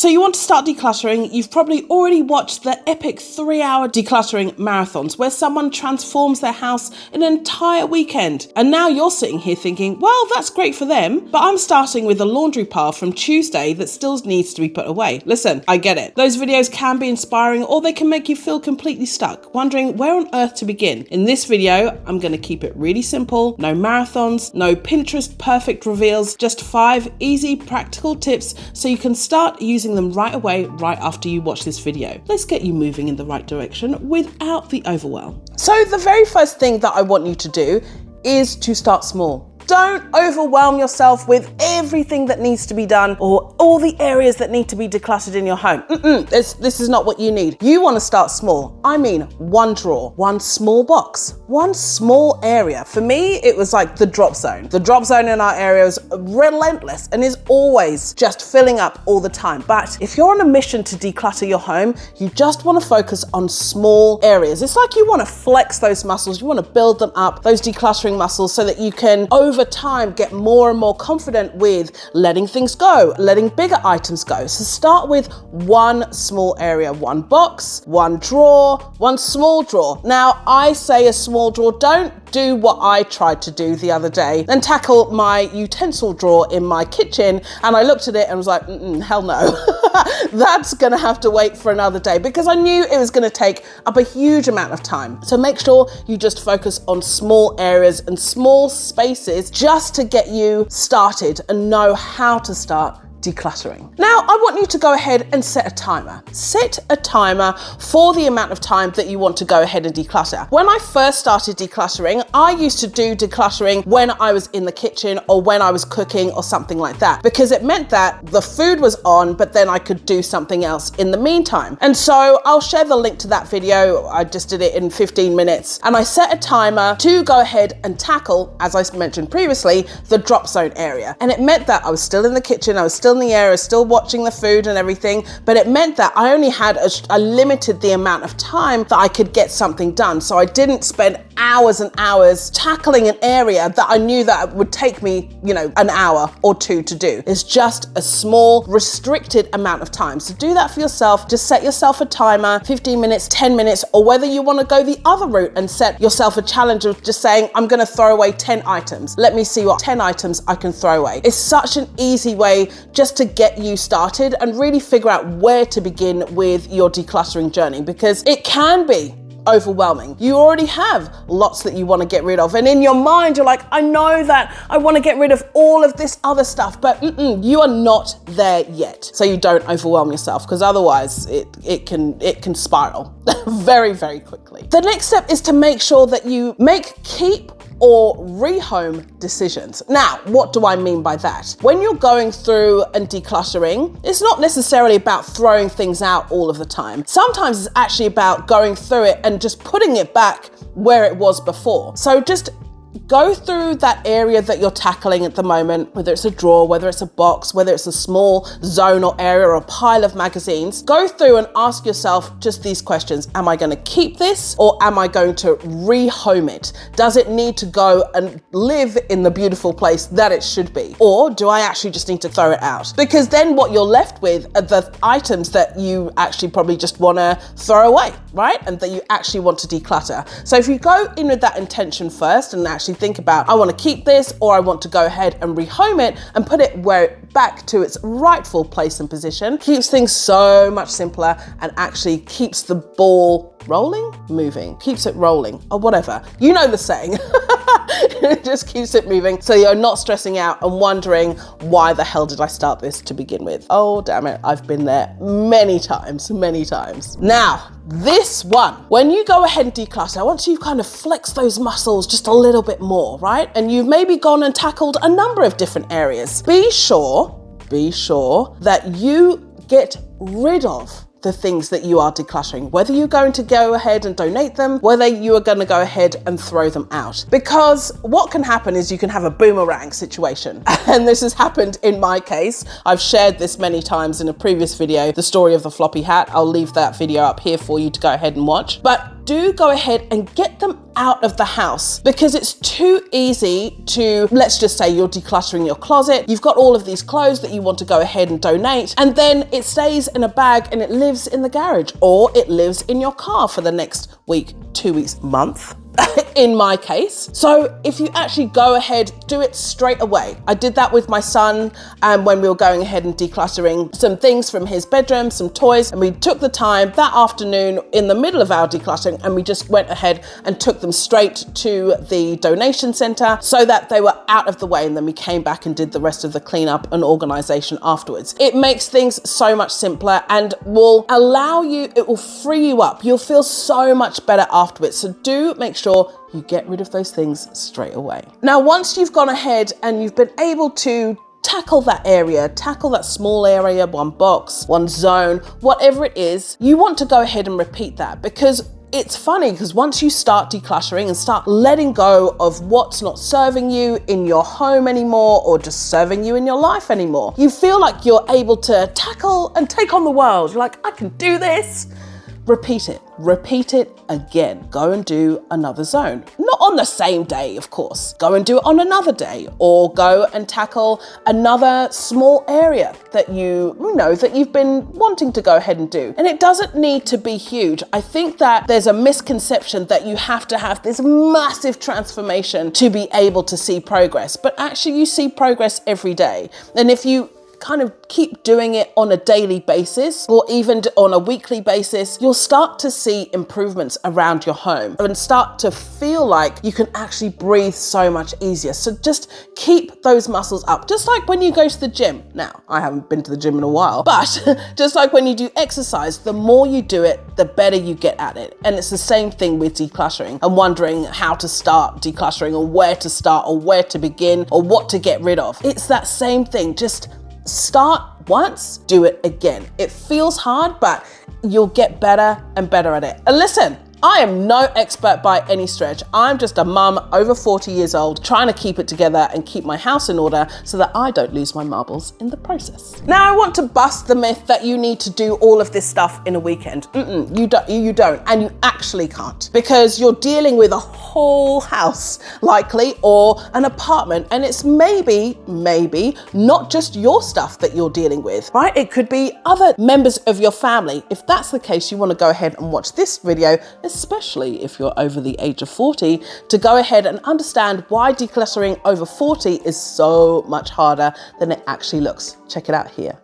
So you want to start decluttering. You've probably already watched the epic 3-hour decluttering marathons where someone transforms their house in an entire weekend. And now you're sitting here thinking, well, that's great for them, but I'm starting with a laundry pile from Tuesday that still needs to be put away. Listen, I get it. Those videos can be inspiring, or they can make you feel completely stuck, wondering where on earth to begin. In this video, I'm going to keep it really simple. No marathons, no Pinterest perfect reveals, just 5 easy practical tips so you can start using them right away, right after you watch this video. Let's get you moving in the right direction without the overwhelm. So the very first thing that I want you to do is to start small. Don't overwhelm yourself with everything that needs to be done or all the areas that need to be decluttered in your home. This is not what you need. You want to start small. I mean, one drawer, one small box, one small area. For me, it was like the drop zone. The drop zone in our area is relentless and is always just filling up all the time. But if you're on a mission to declutter your home, you just want to focus on small areas. It's like you want to flex those muscles. You want to build them up, those decluttering muscles, so that you can over time get more and more confident with letting things go, letting bigger items go. So start with one small area, one box, one drawer, one small drawer. Now I say a small drawer, don't do what I tried to do the other day and tackle my utensil drawer in my kitchen, and I looked at it and was like, hell no. That's gonna have to wait for another day, because I knew it was gonna take up a huge amount of time. So make sure you just focus on small areas and small spaces just to get you started and know how to start decluttering. Now, I want you to go ahead and set a timer. Set a timer for the amount of time that you want to go ahead and declutter. When I first started decluttering, I used to do decluttering when I was in the kitchen or when I was cooking or something like that, because it meant that the food was on, but then I could do something else in the meantime. And so I'll share the link to that video. I just did it in 15 minutes, and I set a timer to go ahead and tackle, as I mentioned previously, the drop zone area. And it meant that I was still in the kitchen, I was still in the area, still watching the food and everything, but it meant that I only had I limited the amount of time that I could get something done. So I didn't spend hours and hours tackling an area that I knew that would take me, an hour or 2 to do. It's just a small, restricted amount of time. So do that for yourself. Just set yourself a timer, 15 minutes, 10 minutes, or whether you want to go the other route and set yourself a challenge of just saying, I'm going to throw away 10 items. Let me see what 10 items I can throw away. It's such an easy way just to get you started and really figure out where to begin with your decluttering journey, because it can be overwhelming. You already have lots that you want to get rid of, and in your mind you're like, I know that I want to get rid of all of this other stuff, but you are not there yet. So you don't overwhelm yourself, because otherwise it can spiral very, very quickly. The next step is to make sure that you keep or rehome decisions. Now, what do I mean by that? When you're going through and decluttering, it's not necessarily about throwing things out all of the time. Sometimes it's actually about going through it and just putting it back where it was before. So just go through that area that you're tackling at the moment, whether it's a drawer, whether it's a box, whether it's a small zone or area or a pile of magazines. Go through and ask yourself just these questions. Am I going to keep this, or am I going to rehome it? Does it need to go and live in the beautiful place that it should be? Or do I actually just need to throw it out? Because then what you're left with are the items that you actually probably just want to throw away, right? And that you actually want to declutter. So if you go in with that intention first and actually think about, I want to keep this, or I want to go ahead and rehome it and put it back to its rightful place and position, keeps things so much simpler and actually keeps the ball moving, keeps it rolling, or whatever. You know the saying. It just keeps it moving, so you're not stressing out and wondering, why the hell did I start this to begin with? Oh, damn it, I've been there many times. Now, this one, when you go ahead and declutter, once you kind of flex those muscles just a little bit more, right? And you've maybe gone and tackled a number of different areas, be sure that you get rid of the things that you are decluttering, whether you're going to go ahead and donate them, whether you are going to go ahead and throw them out. Because what can happen is you can have a boomerang situation. And this has happened in my case. I've shared this many times in a previous video, the story of the floppy hat. I'll leave that video up here for you to go ahead and watch. But do go ahead and get them out of the house, because it's too easy to, let's just say you're decluttering your closet, you've got all of these clothes that you want to go ahead and donate, and then it stays in a bag and it lives in the garage, or it lives in your car for the next week, 2 weeks, month. In my case. So if you actually go ahead, do it straight away. I did that with my son when we were going ahead and decluttering some things from his bedroom, some toys, and we took the time that afternoon in the middle of our decluttering and we just went ahead and took them straight to the donation center so that they were out of the way, and then we came back and did the rest of the cleanup and organization afterwards. It makes things so much simpler and will allow you, it will free you up. You'll feel so much better afterwards. So do make sure you get rid of those things straight away. Now, once you've gone ahead and you've been able to tackle that area, tackle that small area, one box, one zone, whatever it is, you want to go ahead and repeat that, because it's funny, because once you start decluttering and start letting go of what's not serving you in your home anymore, or just serving you in your life anymore, you feel like you're able to tackle and take on the world. You're like, I can do this. Repeat it again. Go and do another zone. Not on the same day, of course. Go and do it on another day, or go and tackle another small area that you know that you've been wanting to go ahead and do. And it doesn't need to be huge. I think that there's a misconception that you have to have this massive transformation to be able to see progress, but actually you see progress every day. And if you kind of keep doing it on a daily basis, or even on a weekly basis, you'll start to see improvements around your home and start to feel like you can actually breathe so much easier. So just keep those muscles up. Just like when you go to the gym. Now, I haven't been to the gym in a while, but just like when you do exercise, the more you do it, the better you get at it. And it's the same thing with decluttering and wondering how to start decluttering, or where to start, or where to begin, or what to get rid of. It's that same thing. Just start once, do it again. It feels hard, but you'll get better and better at it. And listen, I am no expert by any stretch. I'm just a mum over 40 years old trying to keep it together and keep my house in order so that I don't lose my marbles in the process. Now, I want to bust the myth that you need to do all of this stuff in a weekend. You don't, and you actually can't, because you're dealing with a whole house, likely, or an apartment, and it's maybe not just your stuff that you're dealing with, right? It could be other members of your family. If that's the case, you want to go ahead and watch this video, especially if you're over the age of 40, to go ahead and understand why decluttering over 40 is so much harder than it actually looks. Check it out here.